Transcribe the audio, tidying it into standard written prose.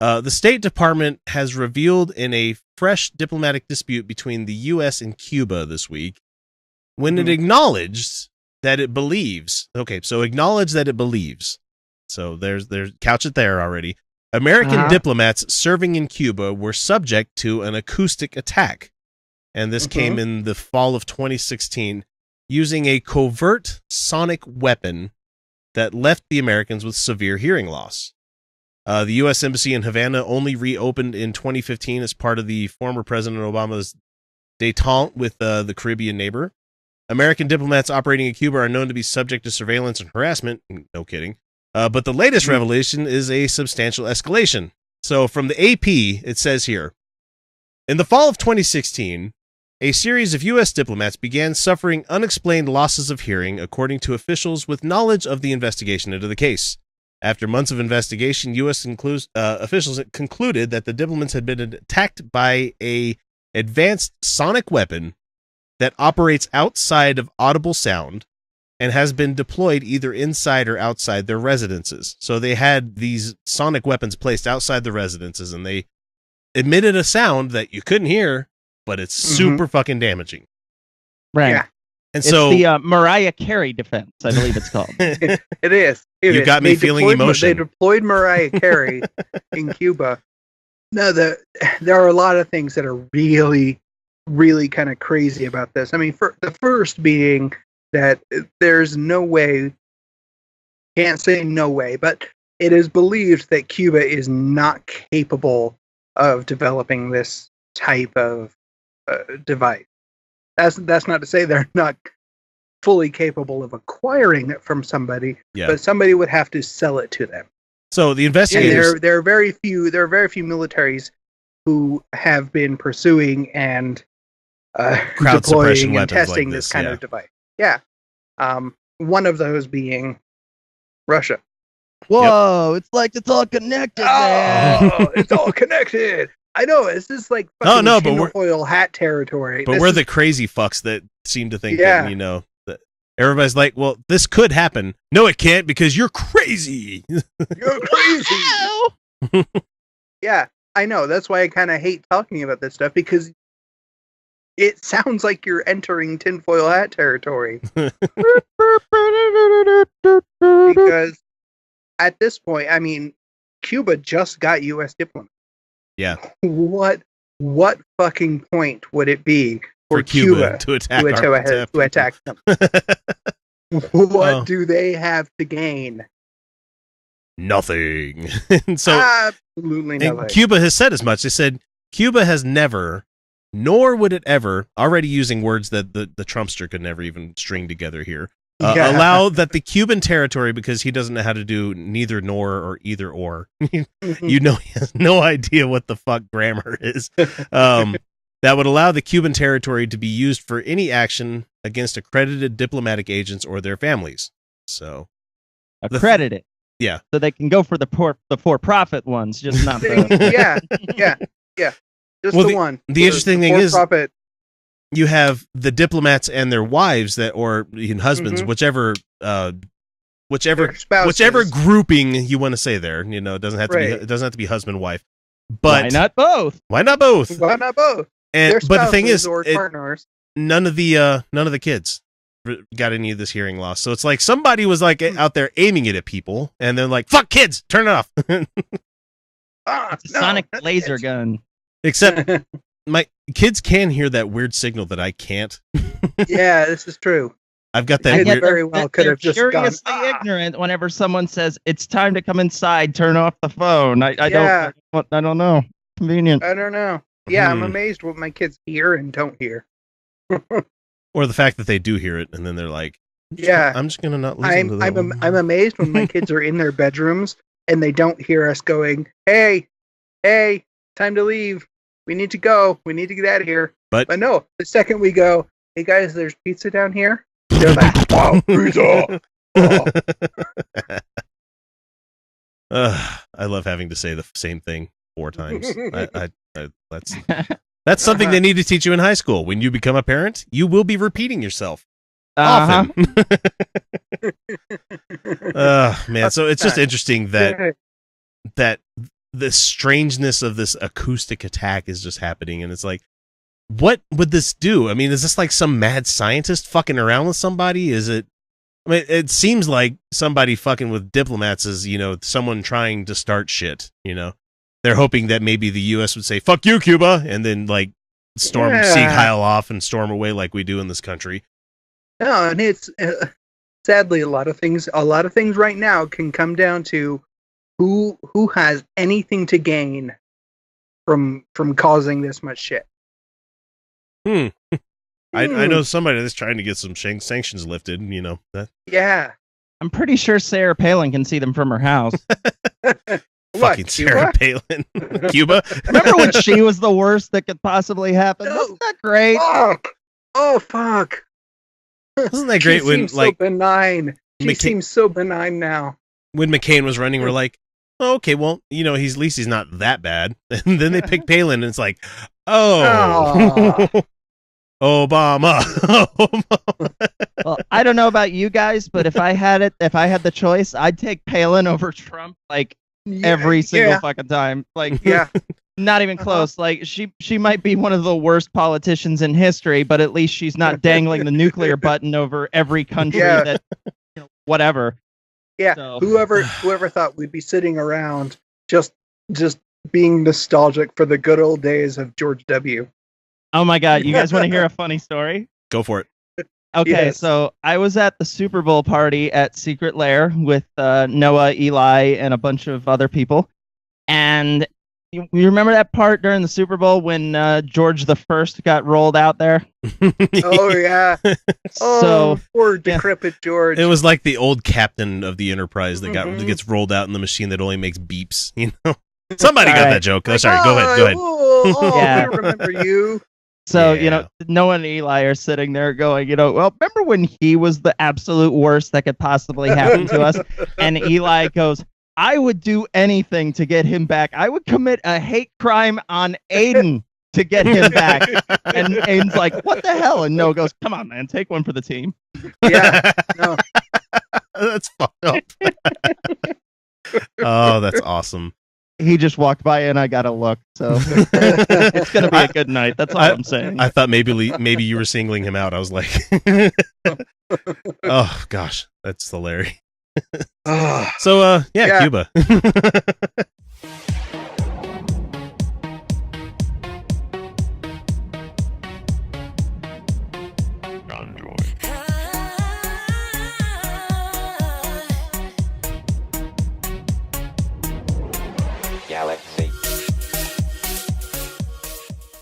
The State Department has revealed in a fresh diplomatic dispute between the U.S. and Cuba this week when it acknowledged that it believes. Okay, so acknowledge that it believes. So there's couch it there already. American diplomats serving in Cuba were subject to an acoustic attack, and this came in the fall of 2016 using a covert sonic weapon that left the Americans with severe hearing loss. The U.S. Embassy in Havana only reopened in 2015 as part of the former President Obama's détente with the Caribbean neighbor. American diplomats operating in Cuba are known to be subject to surveillance and harassment. No kidding. But the latest revelation is a substantial escalation. So from the AP, it says here, in the fall of 2016, a series of U.S. diplomats began suffering unexplained losses of hearing, according to officials with knowledge of the investigation into the case. After months of investigation, U.S. officials concluded that the diplomats had been attacked by an advanced sonic weapon that operates outside of audible sound and has been deployed either inside or outside their residences. So they had these sonic weapons placed outside the residences, and they emitted a sound that you couldn't hear, but it's super fucking damaging. Right. Yeah. And it's so the Mariah Carey defense, I believe it's called. It is. You got me feeling emotion. They deployed Mariah Carey in Cuba. No, there are a lot of things that are really, really kind of crazy about this. I mean, the first being that there's no way, can't say no way, but it is believed that Cuba is not capable of developing this type of device. That's not to say they're not fully capable of acquiring it from somebody, but somebody would have to sell it to them. So the investigators, and there are very few militaries who have been pursuing and deploying and testing this kind of device. Yeah. One of those being Russia. Whoa, it's like it's all connected, man. Oh, it's all connected. I know, it's just like fucking tinfoil hat territory. But we're the crazy fucks that seem to think that, that everybody's like, well, this could happen. No, it can't, because you're crazy. You're crazy. Yeah, I know. That's why I kind of hate talking about this stuff, because it sounds like you're entering tinfoil hat territory. Because at this point, I mean, Cuba just got U.S. diplomats. Yeah. What fucking point would it be for Cuba to attack them? What do they have to gain? Nothing. So absolutely nothing. And Cuba has said as much. They said Cuba has never, nor would it ever, already using words that the Trumpster could never even string together here, allow that the Cuban territory, because he doesn't know how to do neither nor or either or. He has no idea what the fuck grammar is. That would allow the Cuban territory to be used for any action against accredited diplomatic agents or their families. So accredited. Yeah. So they can go for the for-profit ones, just not the... Yeah. Just the one. The interesting thing is, you have the diplomats and their wives or even husbands, whichever grouping you want to say there. You know, it doesn't have to be. It doesn't have to be husband wife. But why not both? Why not both? Why not both? And but the thing is, partners. none of the kids got any of this hearing loss. So it's like somebody was like out there aiming it at people, and then like, fuck kids, turn it off. It's a sonic laser gun. Except my kids can hear that weird signal that I can't. Yeah, this is true. I've got that. Very well could have just curiously ignorant whenever someone says it's time to come inside, turn off the phone. I don't know. Convenient. I don't know. Yeah, I'm amazed what my kids hear and don't hear. Or the fact that they do hear it and then they're like, I'm just gonna not listen to that. I'm amazed when my kids are in their bedrooms and they don't hear us going, hey, time to leave. We need to go. We need to get out of here. But no, the second we go, hey guys, there's pizza down here. They're like, wow, pizza. I love having to say the same thing 4 times. That's something they need to teach you in high school. When you become a parent, you will be repeating yourself often. Man, so it's just interesting that the strangeness of this acoustic attack is just happening, and it's like, what would this do? I mean, is this like some mad scientist fucking around with somebody? Is it? I mean, it seems like somebody fucking with diplomats is, someone trying to start shit. They're hoping that maybe the U.S. would say "fuck you, Cuba," and then like storm Sieg Heil off and storm away like we do in this country. No, and it's sadly a lot of things right now can come down to who has anything to gain from causing this much shit. I know somebody that's trying to get some sanctions lifted. That. Yeah, I'm pretty sure Sarah Palin can see them from her house. Fucking Sarah Palin, Cuba. Remember when she was the worst that could possibly happen? No. Wasn't that great? Fuck. Oh fuck! Wasn't that great when so benign? She seems so benign now. When McCain was running, we're like, oh, okay, well, at least he's not that bad. And then they pick Palin, and it's like, oh. Obama. Well, I don't know about you guys, but if I had the choice, I'd take Palin over Trump every single fucking time. Not even close. Like she might be one of the worst politicians in history, but at least she's not dangling the nuclear button over every country that whatever. Yeah. So. Whoever thought we'd be sitting around just being nostalgic for the good old days of George W. Oh my God, you guys want to hear a funny story? Go for it. Okay, So I was at the Super Bowl party at Secret Lair with Noah, Eli, and a bunch of other people. And you remember that part during the Super Bowl when George the First got rolled out there? Oh, yeah. Oh, poor decrepit George. It was like the old captain of the Enterprise that gets rolled out in the machine that only makes beeps. Somebody got that joke. Oh, sorry, go ahead. I remember you. So, Noah and Eli are sitting there going, well, remember when he was the absolute worst that could possibly happen to us? And Eli goes, I would do anything to get him back. I would commit a hate crime on Aiden to get him back. And Aiden's like, what the hell? And Noah goes, come on, man, take one for the team. Yeah, no. That's fucked up. Oh, that's awesome. He just walked by and I got a look, so it's gonna be a good night. That's all I'm saying. I thought maybe you were singling him out. I was like, oh gosh, that's hilarious. So Cuba.